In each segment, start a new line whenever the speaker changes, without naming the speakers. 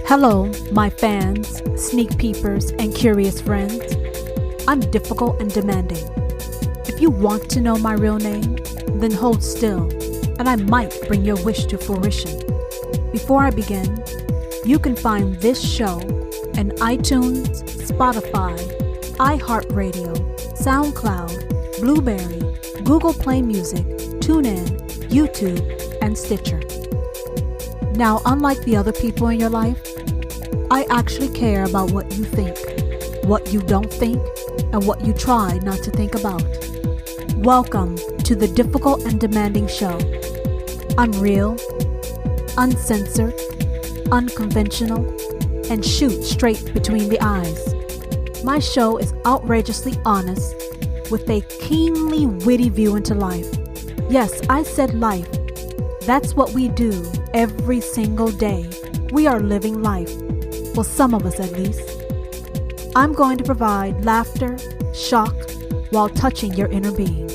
Hello, my fans, sneak peepers, and curious friends. I'm difficult and demanding. If you want to know my real name, then hold still, and I might bring your wish to fruition. Before I begin, you can find this show in iTunes, Spotify, iHeartRadio, SoundCloud, Blueberry, Google Play Music, TuneIn, YouTube, and Stitcher. Now, unlike the other people in your life, I actually care about what you think, what you don't think, and what you try not to think about. Welcome to the Difficult and Demanding Show. I'm real, uncensored, unconventional, and shoot straight between the eyes. My show is outrageously honest with a keenly witty view into life. Yes, I said life. That's what we do every single day. We are living life. Well, some of us at least. I'm going to provide laughter, shock, while touching your inner being.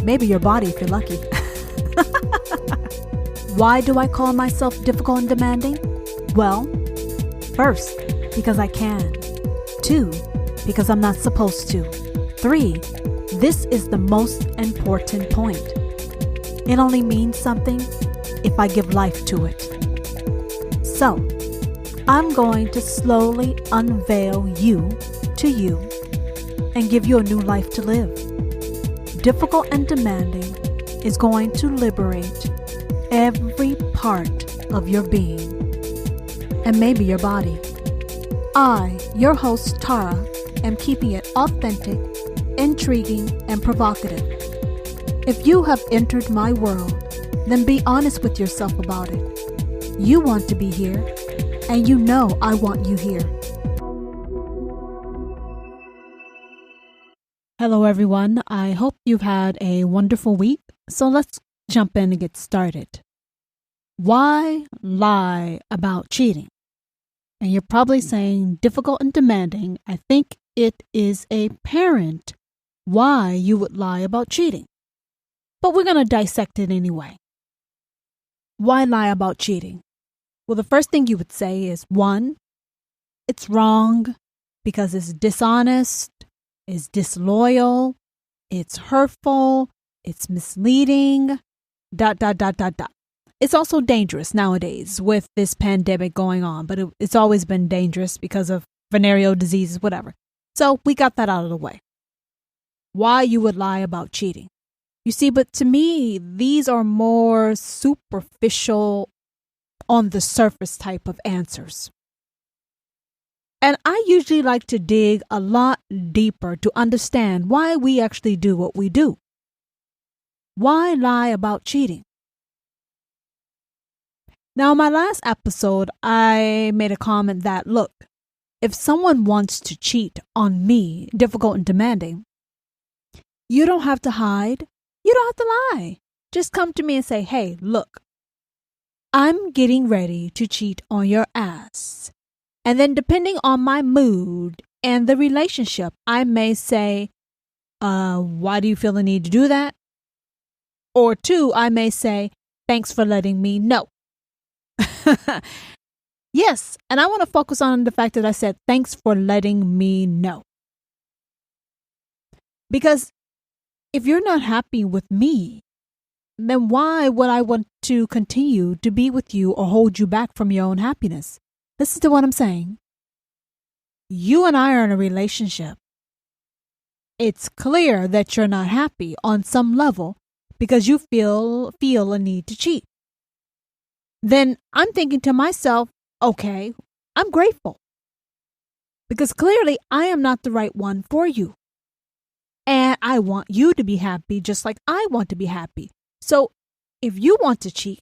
Maybe your body if you're lucky. Why do I call myself difficult and demanding? Well, first, because I can. 2, because I'm not supposed to. 3, this is the most important point. It only means something if I give life to it. So, I'm going to slowly unveil you to you and give you a new life to live. Difficult and demanding is going to liberate every part of your being and maybe your body. I, your host Tara, am keeping it authentic, intriguing, and provocative. If you have entered my world, then be honest with yourself about it. You want to be here, and you know I want you here. Hello, everyone. I hope you've had a wonderful week. So let's jump in and get started. Why lie about cheating? And you're probably saying difficult and demanding. I think it is apparent why you would lie about cheating. But we're going to dissect it anyway. Why lie about cheating? Well, the first thing you would say is 1, it's wrong because it's dishonest, it's disloyal, it's hurtful, it's misleading, ... It's also dangerous nowadays with this pandemic going on, but it's always been dangerous because of venereal diseases, whatever. So we got that out of the way. Why you would lie about cheating? You see, but to me, these are more superficial, on the surface type of answers. And I usually like to dig a lot deeper to understand why we actually do what we do. Why lie about cheating? Now, in my last episode, I made a comment that, look, if someone wants to cheat on me, difficult and demanding, you don't have to hide. You don't have to lie. Just come to me and say, hey, look, I'm getting ready to cheat on your ass. And then depending on my mood and the relationship, I may say, why do you feel the need to do that? Or 2, I may say, thanks for letting me know. Yes, and I want to focus on the fact that I said, thanks for letting me know. Because if you're not happy with me, then why would I want to continue to be with you or hold you back from your own happiness? Listen to what I'm saying. You and I are in a relationship. It's clear that you're not happy on some level because you feel a need to cheat. Then I'm thinking to myself, okay, I'm grateful. Because clearly I am not the right one for you. And I want you to be happy just like I want to be happy. So if you want to cheat,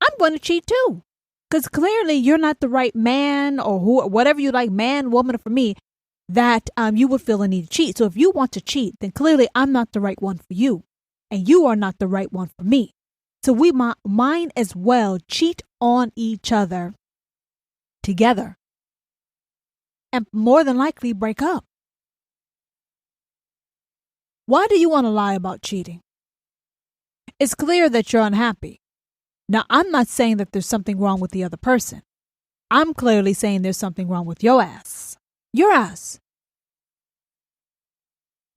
I'm going to cheat too. Because clearly you're not the right man or whatever you like, man, woman, for me, that you would feel a need to cheat. So if you want to cheat, then clearly I'm not the right one for you. And you are not the right one for me. So we might as well cheat on each other together. And more than likely break up. Why do you want to lie about cheating? It's clear that you're unhappy. Now, I'm not saying that there's something wrong with the other person. I'm clearly saying there's something wrong with your ass. Your ass.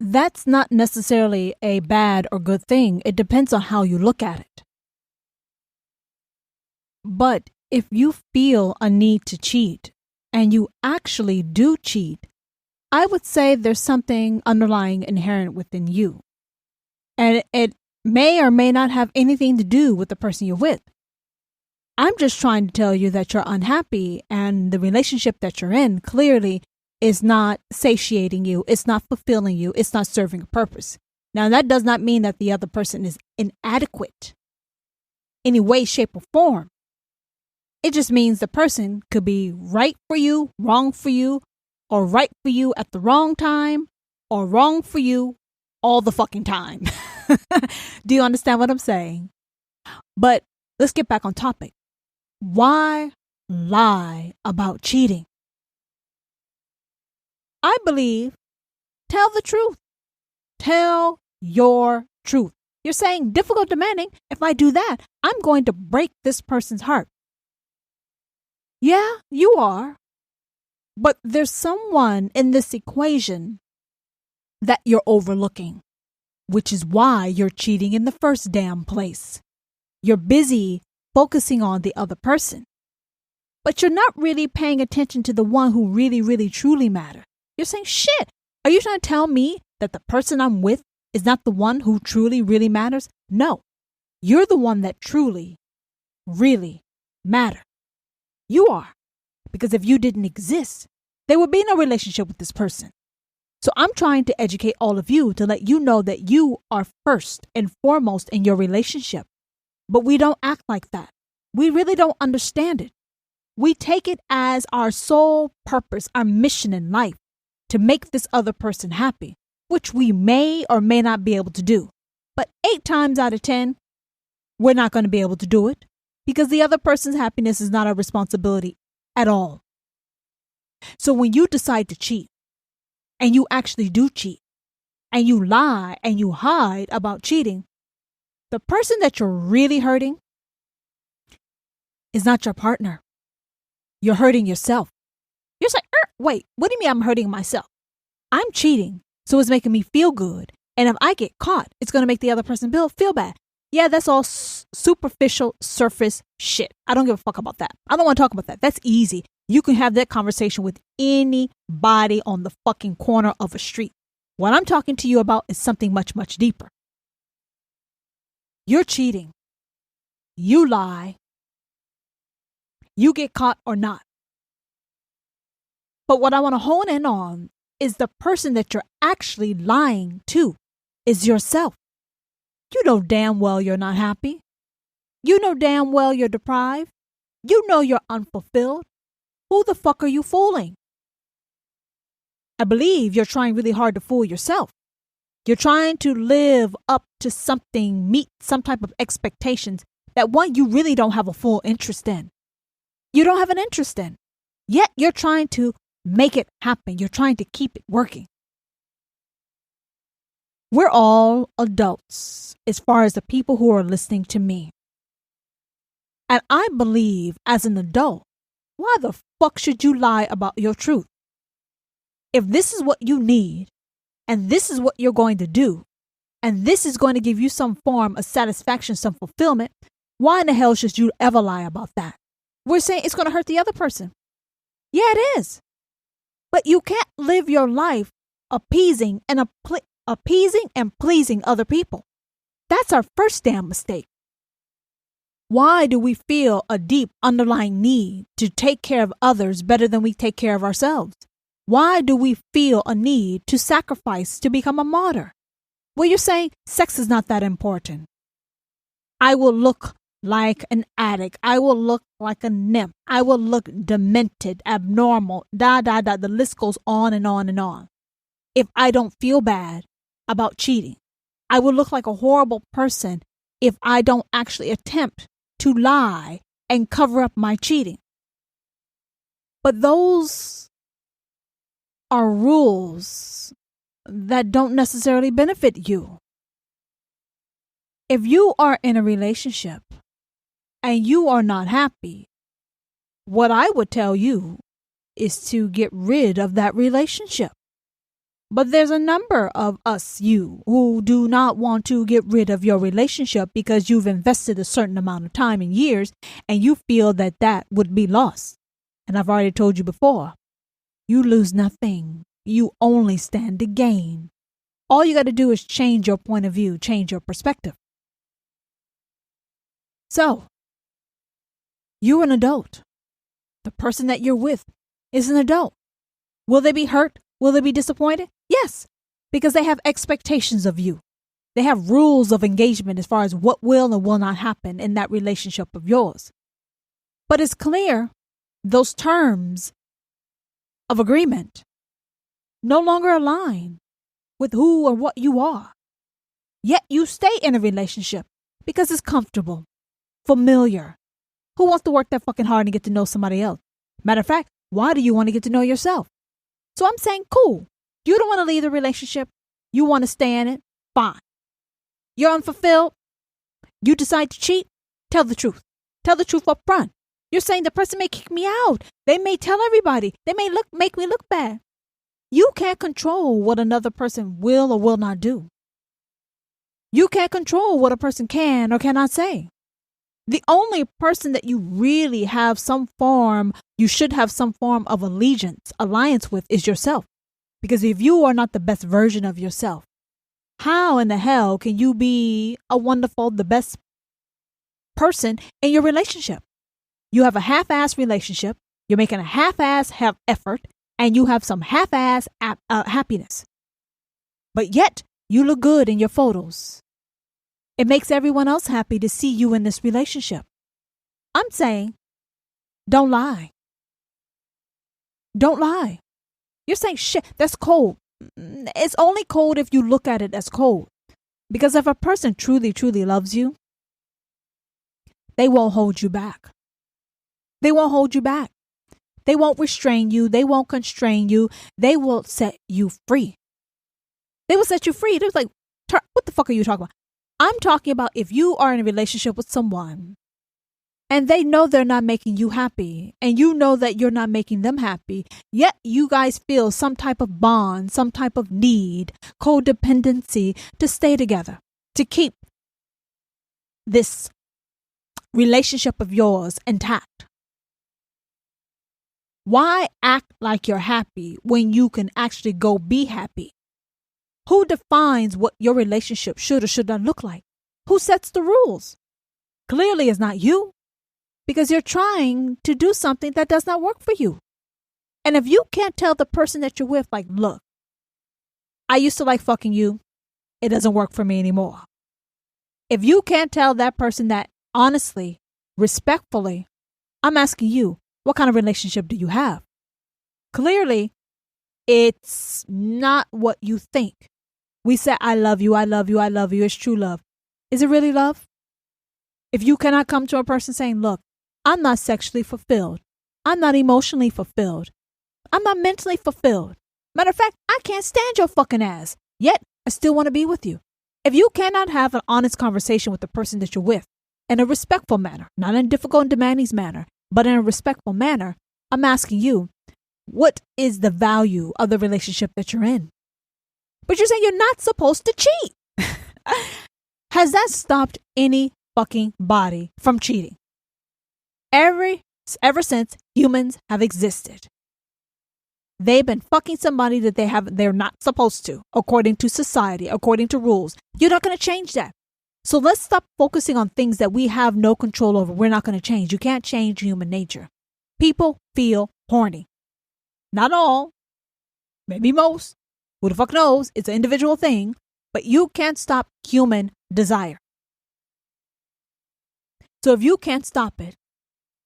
That's not necessarily a bad or good thing. It depends on how you look at it. But if you feel a need to cheat and you actually do cheat, I would say there's something underlying inherent within you. And it may or may not have anything to do with the person you're with. I'm just trying to tell you that you're unhappy and the relationship that you're in clearly is not satiating you. It's not fulfilling you. It's not serving a purpose. Now, that does not mean that the other person is inadequate in any way, shape, or form. It just means the person could be right for you, wrong for you, or right for you at the wrong time, or wrong for you all the fucking time. Do you understand what I'm saying? But let's get back on topic. Why lie about cheating? I believe, tell the truth. Tell your truth. You're saying difficult, demanding. If I do that, I'm going to break this person's heart. Yeah, you are. But there's someone in this equation that you're overlooking, which is why you're cheating in the first damn place. You're busy focusing on the other person, but you're not really paying attention to the one who really, really, truly matters. You're saying, shit, are you trying to tell me that the person I'm with is not the one who truly, really matters? No, you're the one that truly, really matters. You are. Because if you didn't exist, there would be no relationship with this person. So I'm trying to educate all of you to let you know that you are first and foremost in your relationship. But we don't act like that. We really don't understand it. We take it as our sole purpose, our mission in life, to make this other person happy, which we may or may not be able to do. But 8 times out of 10, we're not going to be able to do it because the other person's happiness is not our responsibility at all. So when you decide to cheat, and you actually do cheat, and you lie and you hide about cheating, the person that you're really hurting is not your partner. You're hurting yourself. You're saying, wait, what do you mean I'm hurting myself? I'm cheating, so it's making me feel good. And if I get caught, it's going to make the other person feel bad. Yeah, that's all superficial surface shit. I don't give a fuck about that. I don't want to talk about that. That's easy. You can have that conversation with anybody on the fucking corner of a street. What I'm talking to you about is something much, much deeper. You're cheating. You lie. You get caught or not. But what I want to hone in on is the person that you're actually lying to is yourself. You know damn well you're not happy. You know damn well you're deprived. You know you're unfulfilled. Who the fuck are you fooling? I believe you're trying really hard to fool yourself. You're trying to live up to something, meet some type of expectations that one you really don't have a full interest in. You don't have an interest in. Yet you're trying to make it happen. You're trying to keep it working. We're all adults as far as the people who are listening to me. And I believe as an adult, why the fuck should you lie about your truth? If this is what you need, and this is what you're going to do, and this is going to give you some form of satisfaction, some fulfillment, why in the hell should you ever lie about that? We're saying it's going to hurt the other person. Yeah, it is. But you can't live your life appeasing and pleasing other people. That's our first damn mistake. Why do we feel a deep underlying need to take care of others better than we take care of ourselves? Why do we feel a need to sacrifice to become a martyr? Well, you're saying sex is not that important. I will look like an addict. I will look like a nymph. I will look demented, abnormal, The list goes on and on and on. If I don't feel bad about cheating, I will look like a horrible person if I don't actually attempt to lie and cover up my cheating. But those are rules that don't necessarily benefit you. If you are in a relationship and you are not happy, what I would tell you is to get rid of that relationship. But there's a number of you who do not want to get rid of your relationship because you've invested a certain amount of time and years and you feel that that would be lost. And I've already told you before, you lose nothing. You only stand to gain. All you got to do is change your point of view, change your perspective. So, you're an adult. The person that you're with is an adult. Will they be hurt? Will they be disappointed? Yes, because they have expectations of you. They have rules of engagement as far as what will and will not happen in that relationship of yours. But it's clear those terms of agreement no longer align with who or what you are. Yet you stay in a relationship because it's comfortable, familiar. Who wants to work that fucking hard and get to know somebody else? Matter of fact, why do you want to get to know yourself? So I'm saying, cool. You don't want to leave the relationship. You want to stay in it. Fine. You're unfulfilled. You decide to cheat. Tell the truth. Tell the truth up front. You're saying the person may kick me out. They may tell everybody. They may make me look bad. You can't control what another person will or will not do. You can't control what a person can or cannot say. The only person that you really have you should have some form of alliance with is yourself. Because if you are not the best version of yourself, how in the hell can you be the best person in your relationship? You have a half-ass relationship, you're making a half-ass effort, and you have some half-ass happiness. But yet, you look good in your photos. It makes everyone else happy to see you in this relationship. I'm saying, don't lie. Don't lie. You're saying, shit, that's cold. It's only cold if you look at it as cold. Because if a person truly, truly loves you, they won't hold you back. They won't hold you back. They won't restrain you. They won't constrain you. They will set you free. They will set you free. They're like, what the fuck are you talking about? I'm talking about if you are in a relationship with someone and they know they're not making you happy and you know that you're not making them happy, yet you guys feel some type of bond, some type of need, codependency to stay together, to keep this relationship of yours intact. Why act like you're happy when you can actually go be happy? Who defines what your relationship should or should not look like? Who sets the rules? Clearly it's not you, because you're trying to do something that does not work for you. And if you can't tell the person that you're with, like, look, I used to like fucking you. It doesn't work for me anymore. If you can't tell that person that honestly, respectfully, I'm asking you, what kind of relationship do you have? Clearly, it's not what you think. We say, I love you, I love you, I love you. It's true love. Is it really love? If you cannot come to a person saying, look, I'm not sexually fulfilled. I'm not emotionally fulfilled. I'm not mentally fulfilled. Matter of fact, I can't stand your fucking ass. Yet, I still want to be with you. If you cannot have an honest conversation with the person that you're with in a respectful manner, not in a difficult and demanding manner, but in a respectful manner, I'm asking you, what is the value of the relationship that you're in? But you're saying you're not supposed to cheat. Has that stopped any fucking body from cheating? Ever since humans have existed, they've been fucking somebody that they're not supposed to, according to society, according to rules. You're not going to change that. So let's stop focusing on things that we have no control over. We're not going to change. You can't change human nature. People feel horny. Not all, maybe most. Who the fuck knows? It's an individual thing, but you can't stop human desire. So if you can't stop it,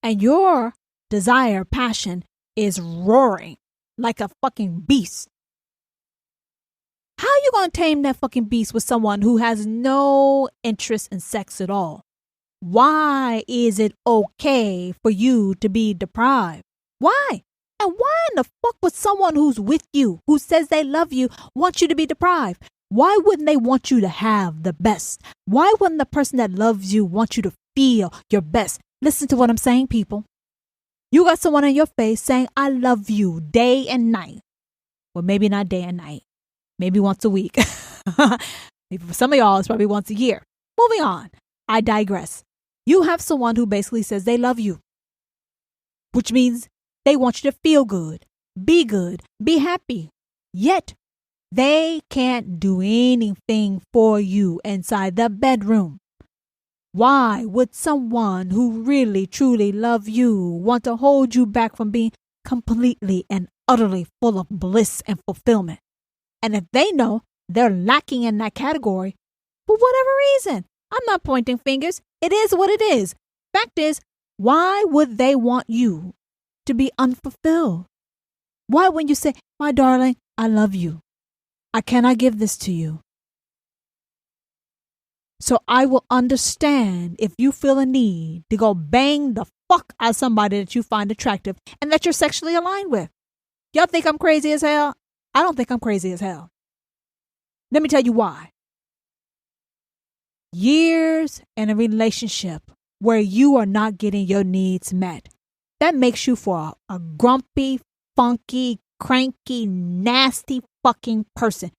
and your desire, passion is roaring like a fucking beast, how are you going to tame that fucking beast with someone who has no interest in sex at all? Why is it okay for you to be deprived? Why? And why in the fuck would someone who's with you, who says they love you, want you to be deprived? Why wouldn't they want you to have the best? Why wouldn't the person that loves you want you to feel your best? Listen to what I'm saying, people. You got someone in your face saying, I love you day and night. Well, maybe not day and night. Maybe once a week. Maybe for some of y'all, it's probably once a year. Moving on. I digress. You have someone who basically says they love you, which means they want you to feel good, be happy. Yet, they can't do anything for you inside the bedroom. Why would someone who really, truly love you want to hold you back from being completely and utterly full of bliss and fulfillment? And if they know they're lacking in that category, for whatever reason, I'm not pointing fingers. It is what it is. Fact is, why would they want you to be unfulfilled? Why wouldn't you say, my darling, I love you. I cannot give this to you. So I will understand if you feel a need to go bang the fuck out of somebody that you find attractive and that you're sexually aligned with. Y'all think I'm crazy as hell? I don't think I'm crazy as hell. Let me tell you why. Years in a relationship where you are not getting your needs met, that makes you for a grumpy, funky, cranky, nasty fucking person.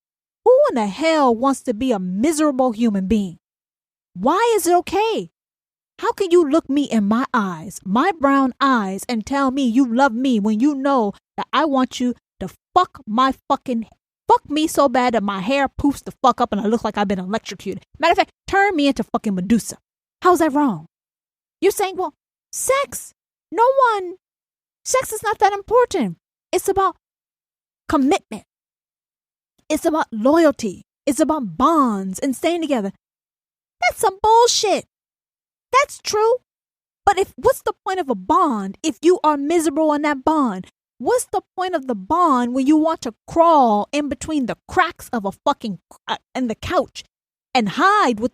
Who in the hell wants to be a miserable human being? Why is it okay? How can you look me in my eyes, my brown eyes, and tell me you love me when you know that I want you to fuck me so bad that my hair poofs the fuck up and I look like I've been electrocuted? Matter of fact, turn me into fucking Medusa. How's that wrong? You're saying, well, sex is not that important. It's about commitment. It's about loyalty. It's about bonds and staying together. That's some bullshit. That's true. But what's the point of a bond if you are miserable in that bond? What's the point of the bond when you want to crawl in between the cracks of a fucking in the couch and hide with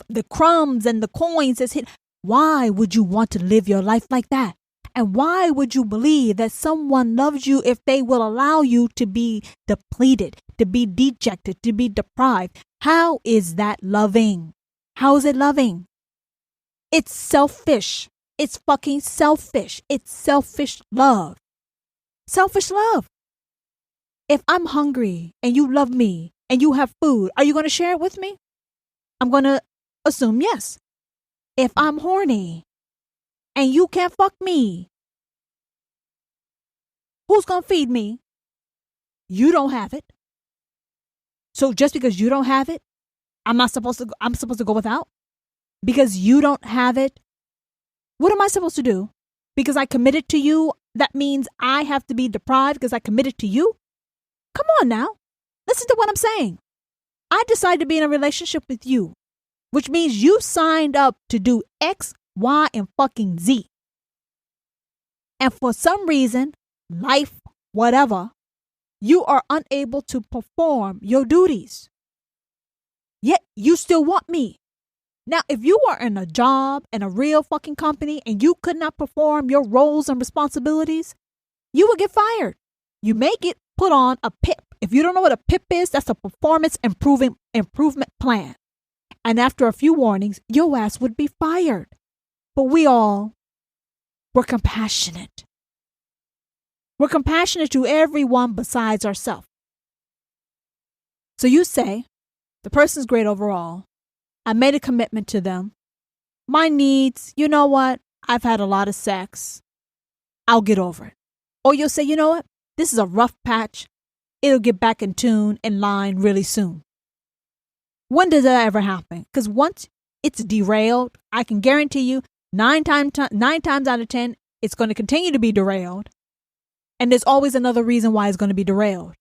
the crumbs and the coins that's hit? Why would you want to live your life like that? And why would you believe that someone loves you if they will allow you to be depleted, to be dejected, to be deprived? How is that loving? How is it loving? It's selfish. It's fucking selfish. It's selfish love. Selfish love. If I'm hungry and you love me and you have food, are you going to share it with me? I'm going to assume yes. If I'm horny and you can't fuck me, who's going to feed me? You don't have it. So just because you don't have it, I'm supposed to go without? Because you don't have it? What am I supposed to do? Because I committed to you, that means I have to be deprived because I committed to you? Come on now. Listen to what I'm saying. I decided to be in a relationship with you, which means you signed up to do X, Y, and fucking Z. And for some reason, life, whatever, you are unable to perform your duties. Yet you still want me. Now, if you are in a job in a real fucking company and you could not perform your roles and responsibilities, you would get fired. You may get put on a PIP. If you don't know what a PIP is, that's a performance improvement plan. And after a few warnings, your ass would be fired. But we're compassionate. We're compassionate to everyone besides ourselves. So you say, the person's great overall. I made a commitment to them. My needs, you know what? I've had a lot of sex. I'll get over it. Or you'll say, you know what? This is a rough patch. It'll get back in tune, in line really soon. When does that ever happen? Because once it's derailed, I can guarantee you 9 times out of 10, it's going to continue to be derailed. And there's always another reason why it's going to be derailed.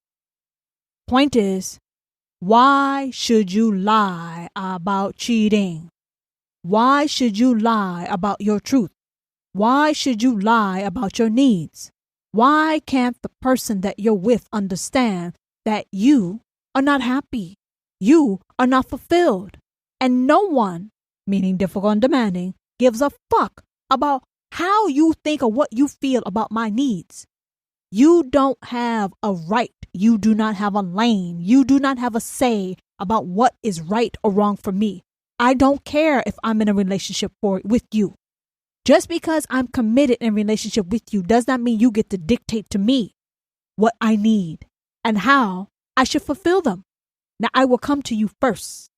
Point is, why should you lie about cheating? Why should you lie about your truth? Why should you lie about your needs? Why can't the person that you're with understand that you are not happy? You are not fulfilled. And no one, meaning difficult and demanding, gives a fuck about how you think or what you feel about my needs. You don't have a right. You do not have a lane. You do not have a say about what is right or wrong for me. I don't care if I'm in a relationship with you. Just because I'm committed in relationship with you does not mean you get to dictate to me what I need and how I should fulfill them. Now, I will come to you first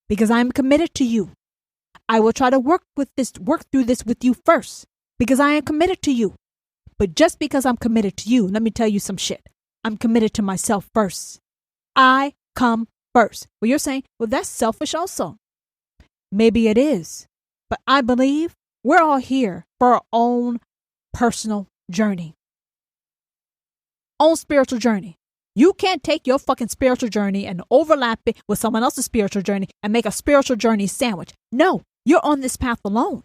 because I'm committed to you. I will try to work through this with you first because I am committed to you. But just because I'm committed to you, let me tell you some shit. I'm committed to myself first. I come first. Well, you're saying, well, that's selfish also. Maybe it is. But I believe we're all here for our own personal journey. Own spiritual journey. You can't take your fucking spiritual journey and overlap it with someone else's spiritual journey and make a spiritual journey sandwich. No, you're on this path alone.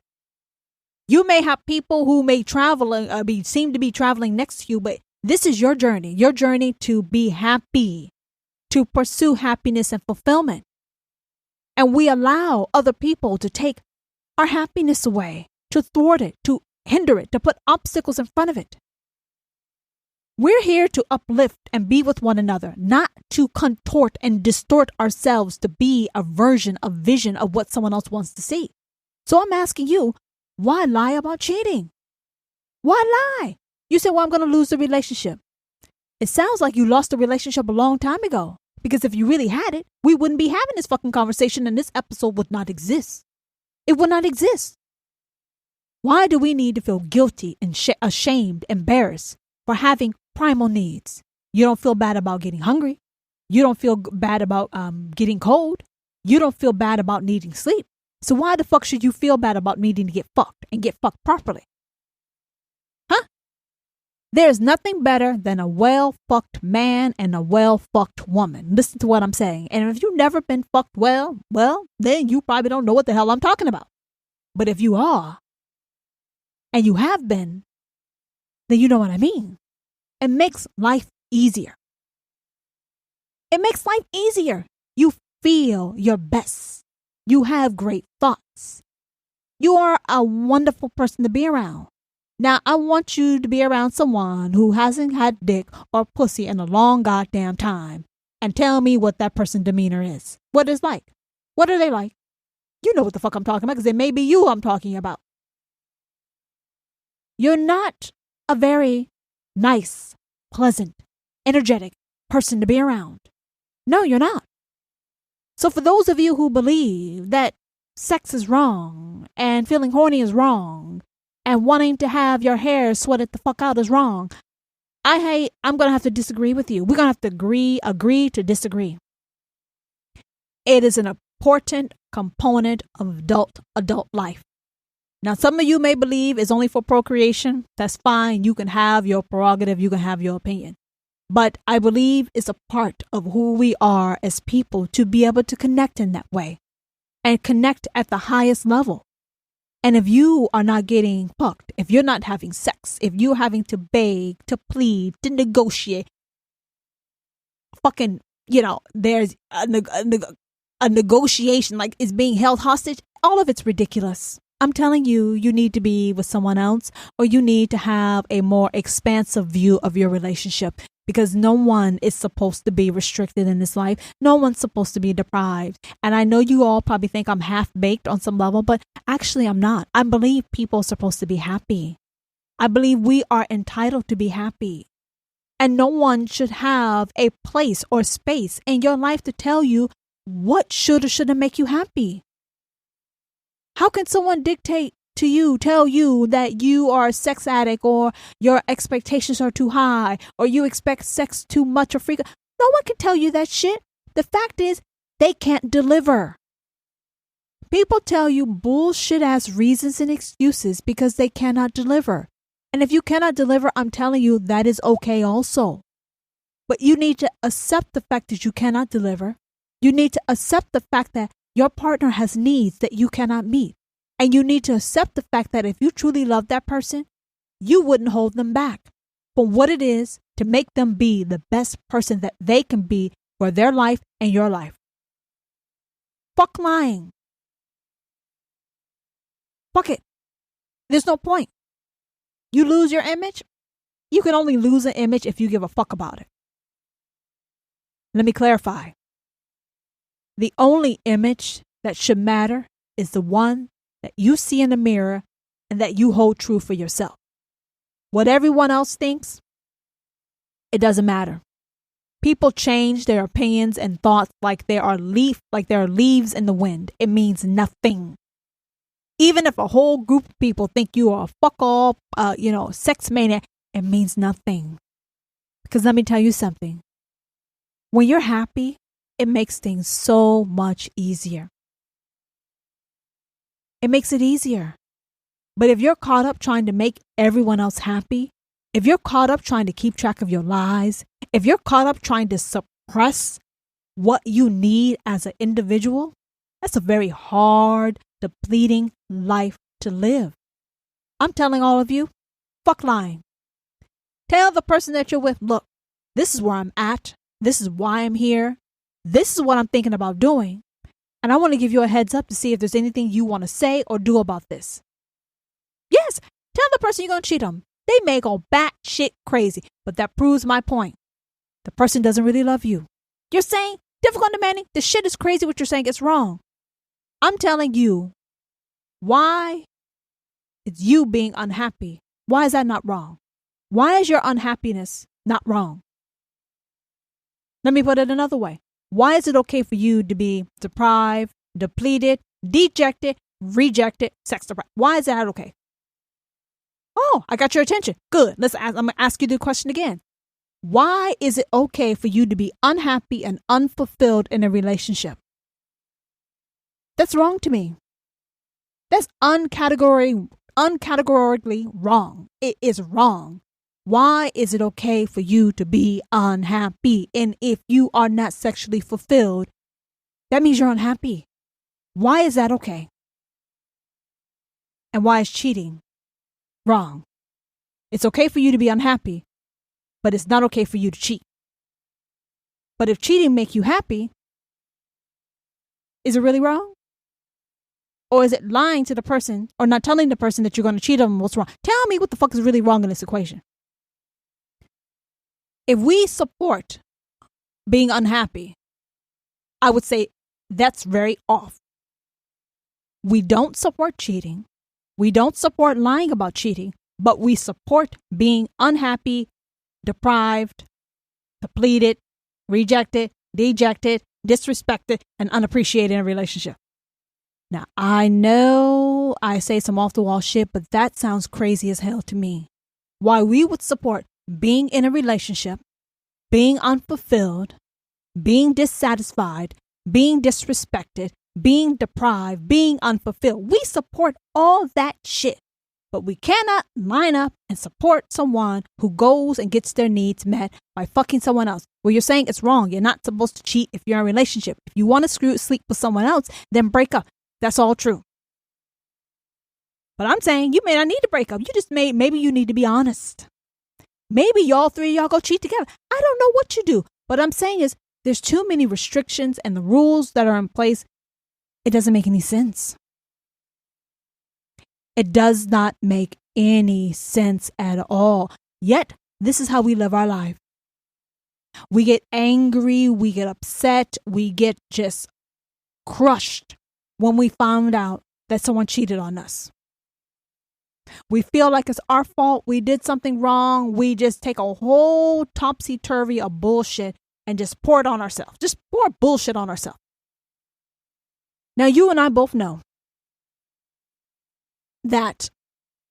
You may have people who may seem to be traveling next to you, but this is your journey to be happy, to pursue happiness and fulfillment. And we allow other people to take our happiness away, to thwart it, to hinder it, to put obstacles in front of it. We're here to uplift and be with one another, not to contort and distort ourselves to be a vision of what someone else wants to see. So I'm asking you, why lie about cheating? Why lie? You say, well, I'm going to lose the relationship. It sounds like you lost the relationship a long time ago. Because if you really had it, we wouldn't be having this fucking conversation and this episode would not exist. It would not exist. Why do we need to feel guilty and ashamed, embarrassed for having primal needs? You don't feel bad about getting hungry. You don't feel bad about getting cold. You don't feel bad about needing sleep. So why the fuck should you feel bad about needing to get fucked and get fucked properly? Huh? There's nothing better than a well-fucked man and a well-fucked woman. Listen to what I'm saying. And if you've never been fucked well, then you probably don't know what the hell I'm talking about. But if you are, and you have been, then you know what I mean. It makes life easier. It makes life easier. You feel your best. You have great thoughts. You are a wonderful person to be around. Now, I want you to be around someone who hasn't had dick or pussy in a long goddamn time and tell me what that person's demeanor is. What it's like. What are they like? You know what the fuck I'm talking about because it may be you I'm talking about. You're not a very nice, pleasant, energetic person to be around. No, you're not. So for those of you who believe that sex is wrong and feeling horny is wrong and wanting to have your hair sweated the fuck out is wrong, I'm going to have to disagree with you. We're going to have to agree to disagree. It is an important component of adult life. Now, some of you may believe it's only for procreation. That's fine. You can have your prerogative. You can have your opinion. But I believe it's a part of who we are as people to be able to connect in that way and connect at the highest level. And if you are not getting fucked, if you're not having sex, if you're having to beg, to plead, to negotiate, fucking, there's a negotiation like it's being held hostage, all of it's ridiculous. I'm telling you, you need to be with someone else or you need to have a more expansive view of your relationship because no one is supposed to be restricted in this life. No one's supposed to be deprived. And I know you all probably think I'm half-baked on some level, but actually I'm not. I believe people are supposed to be happy. I believe we are entitled to be happy. And no one should have a place or space in your life to tell you what should or shouldn't make you happy. How can someone dictate to you, tell you that you are a sex addict or your expectations are too high or you expect sex too much or frequent? No one can tell you that shit. The fact is, they can't deliver. People tell you bullshit ass reasons and excuses because they cannot deliver. And if you cannot deliver, I'm telling you that is okay also. But you need to accept the fact that you cannot deliver. You need to accept the fact that your partner has needs that you cannot meet. And you need to accept the fact that if you truly love that person, you wouldn't hold them back from what it is to make them be the best person that they can be for their life and your life. Fuck lying. Fuck it. There's no point. You lose your image. You can only lose an image if you give a fuck about it. Let me clarify. The only image that should matter is the one that you see in the mirror and that you hold true for yourself. What everyone else thinks, it doesn't matter. People change their opinions and thoughts like there are leaves in the wind. It means nothing. Even if a whole group of people think you are a fuck all, sex maniac, it means nothing. Because let me tell you something. When you're happy, it makes things so much easier. It makes it easier. But if you're caught up trying to make everyone else happy, if you're caught up trying to keep track of your lies, if you're caught up trying to suppress what you need as an individual, that's a very hard, depleting life to live. I'm telling all of you, fuck lying. Tell the person that you're with, look, this is where I'm at. This is why I'm here. This is what I'm thinking about doing. And I want to give you a heads up to see if there's anything you want to say or do about this. Yes, tell the person you're going to cheat on. They may go batshit crazy, but that proves my point. The person doesn't really love you. You're saying, difficult and demanding, this shit is crazy what you're saying. It's wrong. I'm telling you, why it's you being unhappy. Why is that not wrong? Why is your unhappiness not wrong? Let me put it another way. Why is it okay for you to be deprived, depleted, dejected, rejected, sex deprived? Why is that okay? Oh, I got your attention. Good. I'm going to ask you the question again. Why is it okay for you to be unhappy and unfulfilled in a relationship? That's wrong to me. That's uncategorically wrong. It is wrong. Why is it okay for you to be unhappy? And if you are not sexually fulfilled, that means you're unhappy. Why is that okay? And why is cheating wrong? It's okay for you to be unhappy, but it's not okay for you to cheat. But if cheating makes you happy, is it really wrong? Or is it lying to the person or not telling the person that you're going to cheat on them what's wrong? Tell me what the fuck is really wrong in this equation. If we support being unhappy, I would say that's very off. We don't support cheating. We don't support lying about cheating, but we support being unhappy, deprived, depleted, rejected, dejected, disrespected, and unappreciated in a relationship. Now, I know I say some off-the-wall shit, but that sounds crazy as hell to me. Why we would support being in a relationship, being unfulfilled, being dissatisfied, being disrespected, being deprived, being unfulfilled. We support all that shit, but we cannot line up and support someone who goes and gets their needs met by fucking someone else. Well, you're saying it's wrong. You're not supposed to cheat if you're in a relationship. If you want to sleep with someone else, then break up. That's all true. But I'm saying you may not need to break up. Maybe you need to be honest. Maybe y'all three of y'all go cheat together. I don't know what you do. But I'm saying is there's too many restrictions and the rules that are in place. It doesn't make any sense. It does not make any sense at all. Yet, this is how we live our life. We get angry, we get upset, we get just crushed when we found out that someone cheated on us. We feel like it's our fault. We did something wrong. We just take a whole topsy-turvy of bullshit and just pour it on ourselves. Just pour bullshit on ourselves. Now, you and I both know that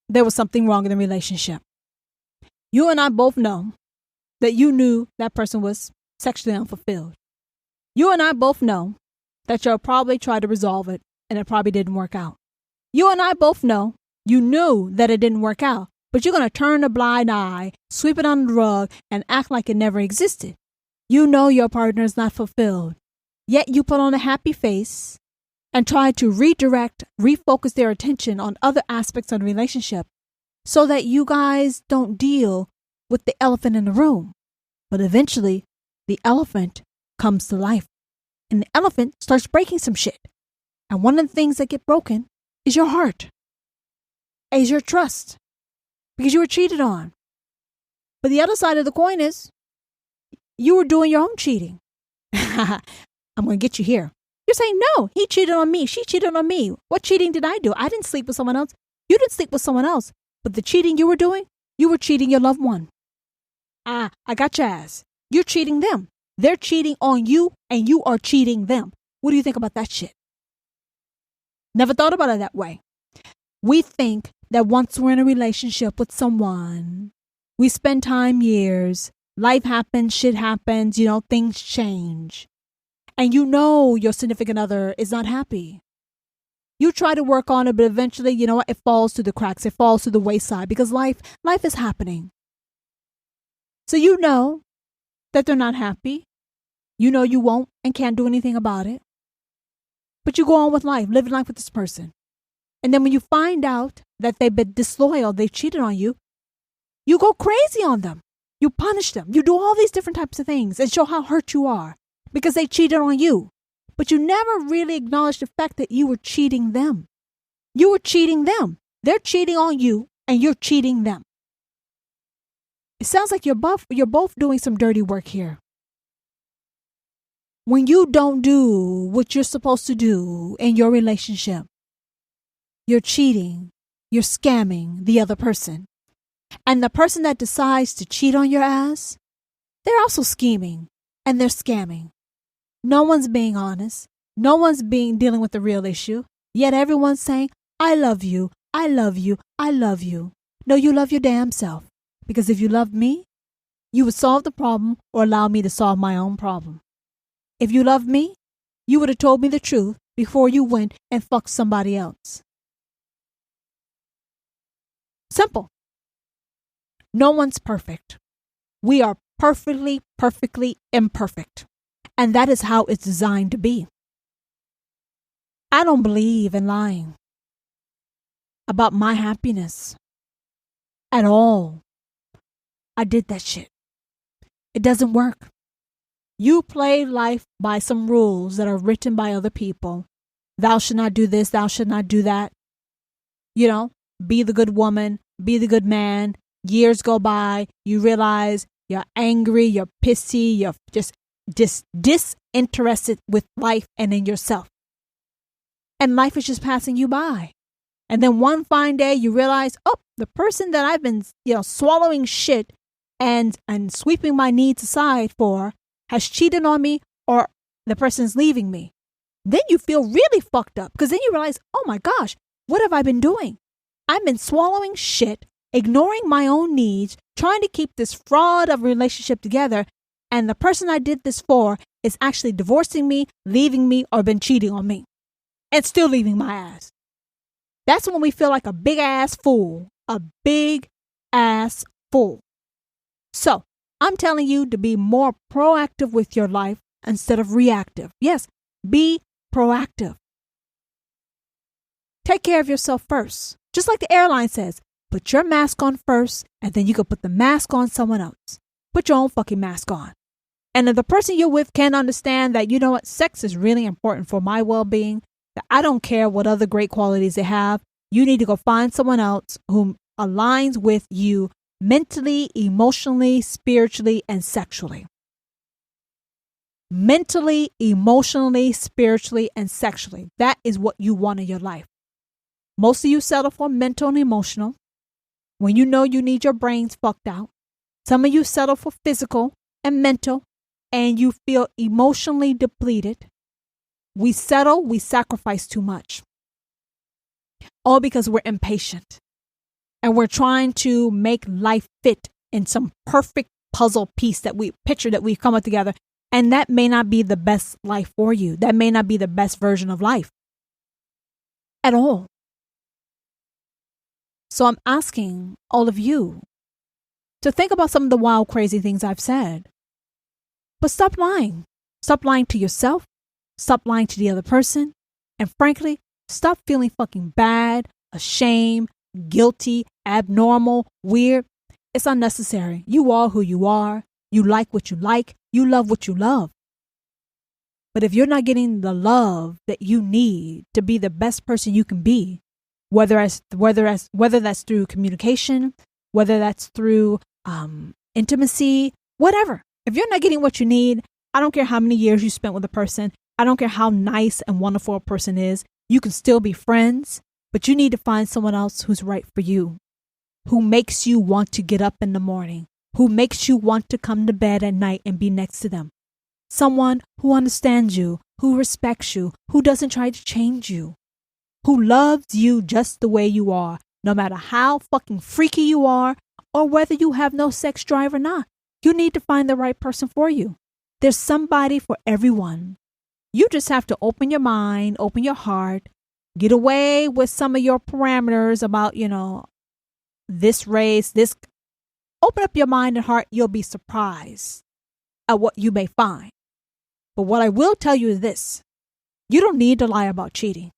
there was something wrong in the relationship. You and I both know that you knew that person was sexually unfulfilled. You and I both know that you'll probably try to resolve it and it probably didn't work out. You and I both know you knew that it didn't work out, but you're going to turn a blind eye, sweep it under the rug, and act like it never existed. You know your partner is not fulfilled, yet you put on a happy face and try to refocus their attention on other aspects of the relationship so that you guys don't deal with the elephant in the room. But eventually, the elephant comes to life, and the elephant starts breaking some shit. And one of the things that get broken is your heart, is your trust, because you were cheated on. But the other side of the coin is you were doing your own cheating. I'm going to get you here. You're saying, no, he cheated on me. She cheated on me. What cheating did I do? I didn't sleep with someone else. You didn't sleep with someone else, but the cheating you were doing, you were cheating your loved one. I got your ass. You're cheating them. They're cheating on you and you are cheating them. What do you think about that shit? Never thought about it that way. We think that once we're in a relationship with someone, we spend time, years, life happens, shit happens, things change. And your significant other is not happy. You try to work on it, but eventually, you know what? It falls through the cracks. It falls through the wayside because life is happening. So you know that they're not happy. You know you won't and can't do anything about it. But you go on with life, living life with this person. And then when you find out that they've been disloyal, they've cheated on you, you go crazy on them. You punish them. You do all these different types of things and show how hurt you are because they cheated on you. But you never really acknowledge the fact that you were cheating them. You were cheating them. They're cheating on you and you're cheating them. It sounds like you're both doing some dirty work here. When you don't do what you're supposed to do in your relationship, you're cheating, you're scamming the other person. And the person that decides to cheat on your ass, they're also scheming and they're scamming. No one's being honest. No one's dealing with the real issue. Yet everyone's saying, I love you, I love you, I love you. No, you love your damn self. Because if you loved me, you would solve the problem or allow me to solve my own problem. If you loved me, you would have told me the truth before you went and fucked somebody else. Simple. No one's perfect. We are perfectly imperfect. And that is how it's designed to be. I don't believe in lying about my happiness at all. I did that shit. It doesn't work. You play life by some rules that are written by other people. Thou should not do this, thou should not do that. Be the good woman, be the good man. Years go by, you realize you're angry, you're pissy, you're just disinterested with life and in yourself. And life is just passing you by. And then one fine day you realize, the person that I've been, swallowing shit and sweeping my needs aside for has cheated on me or the person's leaving me. Then you feel really fucked up because then you realize, oh my gosh, what have I been doing? I've been swallowing shit, ignoring my own needs, trying to keep this fraud of a relationship together. And the person I did this for is actually divorcing me, leaving me, or been cheating on me and still leaving my ass. That's when we feel like a big ass fool, a big ass fool. So I'm telling you to be more proactive with your life instead of reactive. Yes, be proactive. Take care of yourself first. Just like the airline says, put your mask on first, and then you can put the mask on someone else. Put your own fucking mask on. And if the person you're with can't understand that, sex is really important for my well-being, that I don't care what other great qualities they have, you need to go find someone else who aligns with you mentally, emotionally, spiritually, and sexually. Mentally, emotionally, spiritually, and sexually. That is what you want in your life. Most of you settle for mental and emotional when you know you need your brains fucked out. Some of you settle for physical and mental and you feel emotionally depleted. We settle, we sacrifice too much. All because we're impatient and we're trying to make life fit in some perfect puzzle piece that we picture that we've come up together. And that may not be the best life for you. That may not be the best version of life at all. So I'm asking all of you to think about some of the wild, crazy things I've said. But stop lying. Stop lying to yourself. Stop lying to the other person. And frankly, stop feeling fucking bad, ashamed, guilty, abnormal, weird. It's unnecessary. You are who you are. You like what you like. You love what you love. But if you're not getting the love that you need to be the best person you can be, whether that's through communication, whether that's through intimacy, whatever. If you're not getting what you need, I don't care how many years you spent with a person. I don't care how nice and wonderful a person is. You can still be friends. But you need to find someone else who's right for you, who makes you want to get up in the morning, who makes you want to come to bed at night and be next to them. Someone who understands you, who respects you, who doesn't try to change you, who loves you just the way you are, no matter how fucking freaky you are or whether you have no sex drive or not. You need to find the right person for you. There's somebody for everyone. You just have to open your mind, open your heart, get away with some of your parameters about, this race, this. Open up your mind and heart. You'll be surprised at what you may find. But what I will tell you is this. You don't need to lie about cheating.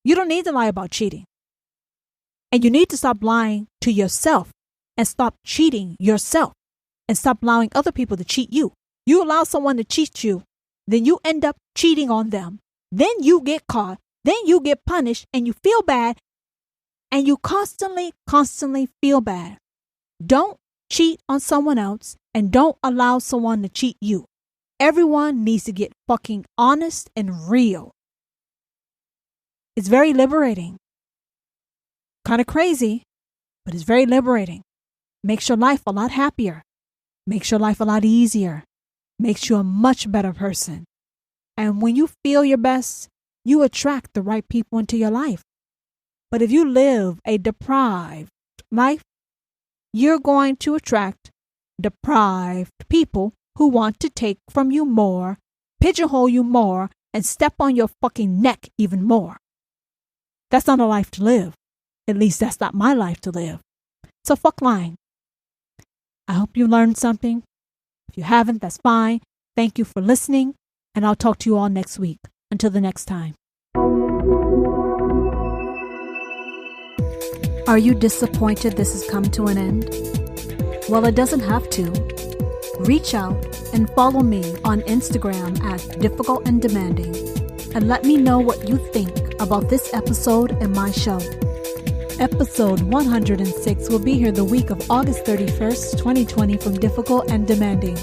You don't need to lie about cheating. And you need to stop lying to yourself and stop cheating yourself and stop allowing other people to cheat you. You allow someone to cheat you, then you end up cheating on them. Then you get caught. Then you get punished and you feel bad and you constantly feel bad. Don't cheat on someone else and don't allow someone to cheat you. Everyone needs to get fucking honest and real. It's very liberating. Kind of crazy, but it's very liberating. Makes your life a lot happier. Makes your life a lot easier. Makes you a much better person. And when you feel your best, you attract the right people into your life. But if you live a deprived life, you're going to attract deprived people who want to take from you more, pigeonhole you more, and step on your fucking neck even more. That's not a life to live. At least that's not my life to live. So fuck lying. I hope you learned something. If you haven't, that's fine. Thank you for listening, and I'll talk to you all next week. Until the next time. Are you disappointed this has come to an end? Well, it doesn't have to. Reach out and follow me on Instagram at Difficult and Demanding, and let me know what you think about this episode and my show. Episode 106 will be here the week of August 31st, 2020 from Difficult and Demanding.